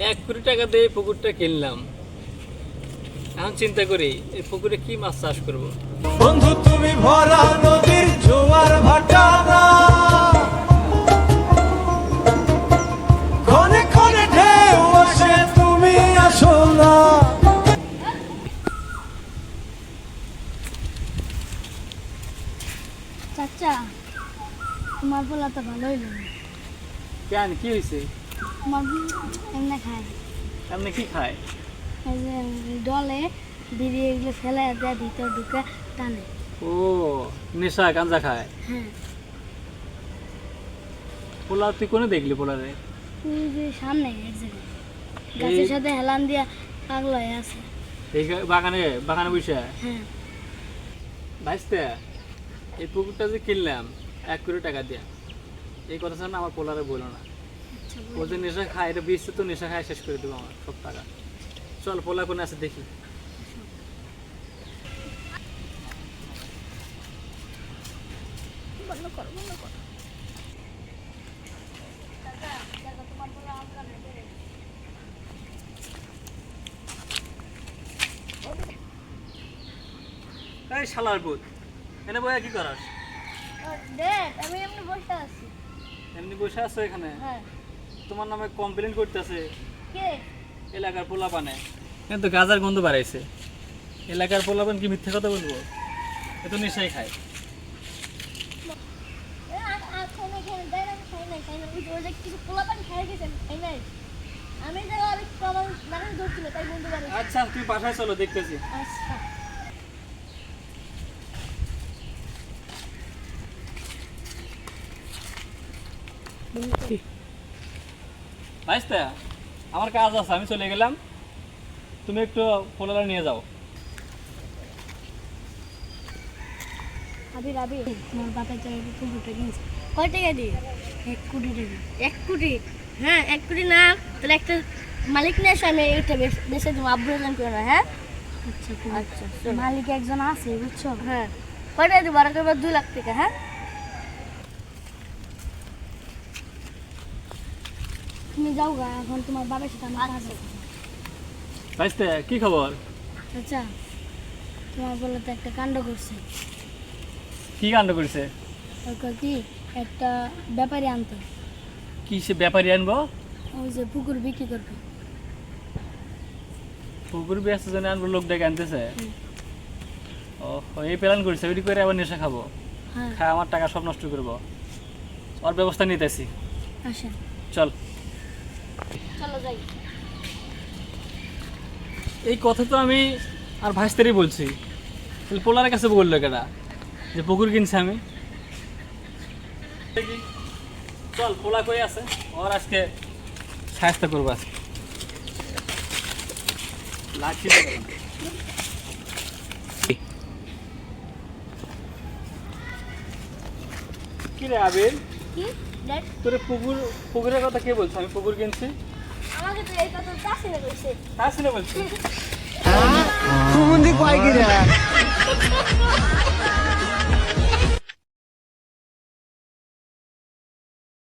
1 কোটি টাকা দিয়ে এই পুকুরটা কিনলাম। এখন চিন্তা করি এই পুকুরে কি মাছ চাষ করব। বন্ধু তুমি ভরা নদীর জোয়ার ভাটা না, ক্ষণে ক্ষণে ঢেউ আসে তুমি আসো না। চাচা, তোমার পোলা তো ভালো হইল না। কেন কি হয়েছে? তোমার এমনি খায়, আপনি কি খায়? এই যে ডলে বিড়ি এগুলো ফেলে দেয়, ভিতর ঢুকে টানে। ও নেশা গাঁজা খায়। হ্যাঁ, পোলা তুই কোনে দেখলি পোলারে? তুই যে সামনে এক জায়গায় গাছের সাথে হেলান দিয়া পাগল হয়ে আছে। এই বাগানে বাগানে বসে? হ্যাঁ, ভাইস্তে এই পুকুরটা যে কিনলাম 1 কোটি টাকা দিয়ে, এই কথা না আমার পোলারে বলো না। আচ্ছা ও যে নেশা খায়, এটা বেশি তো নেশা খায় শেষ করে দেবো আমার সব টাকা। চল পোলা কোনে আছে দেখি। এই শালার ভূত, এনে বইয়া কি করাস? দেখ আমি এমনি বসে আছি। এমনি বসে আছো এখানে? হ্যাঁ, তোমার নামে কমপ্লেন করতেছে কে? এলাকার পোলাপানে। কিন্তু গাজার গন্ধ বাড়াইছে। এলাকার পোলাপান কি মিথ্যে কথা বলবো? এ তো নেশাই খায়। আমি ধরছিল তাই বন্ধু বাড়ি। আচ্ছা তুই বাসায় চলো, দেখতেছি। আচ্ছা, ভাইস্তা আমার কাজ আছে, আমি চলে গেলাম। তুমি একটু পোলারা নিয়ে যাও। আবি রাবি তোমার বাপের জায়গায় পুকুরটা কিনছে কয় টাকা দিয়ে? 1 কোটি টাকা। 1 কোটি? হ্যাঁ, 1 কোটি না, তাহলে একটা মালিক নিয়ে এসে আমি এটা বেশি দেবো, আব্বু এলাম করে না। হ্যাঁ আচ্ছা আচ্ছা, মালিক একজন আছে বুঝছো? হ্যাঁ, কয় টাকা দিব? আর একবার 2 লাখ টাকা। হ্যাঁ, তুমি যাও গা, এখন তোমার বাবার সাথে আমার কাজ আছে। ভাইস্তা কি খবর? আচ্ছা, তোমার বলে তো একটা কাণ্ড করছে। কি কাণ্ড করেছে? ওই কয় কি একটা ব্যাপারী আনতে, কি সে ব্যাপারী আনবো? ওই যে পুকুর বিক্রি করবে। পুকুর ব্যস্ত জন্য আনবো, লোক ডেকে আনতেছে? হুম। ও এই প্ল্যান করছে, ওইটি করে আবার নেশা খাবো, হ্যাঁ, খায় আমার টাকা সব নষ্ট করবো। ওর ব্যবস্থা নিতেছি, আসেন চল। চলো যাই। এই কথা তো আমি আর ভাইস্তারই বলছি, তাহলে পোলারের কাছে বললো কেটা যে পুকুর কিনছে আমি? চল পোলা কই আছে, ওর আজকে সাহায্য করবো আজকে। লাঠি কি রে আবির, কি দেখ, তোর পুকুরের কথা কে বলছো? আমি পুকুর কিনছি? আমাকে তো এই কথা চাষি না কইছে। তা ছিল বলছি। কুমুন্দি কয় কি রে?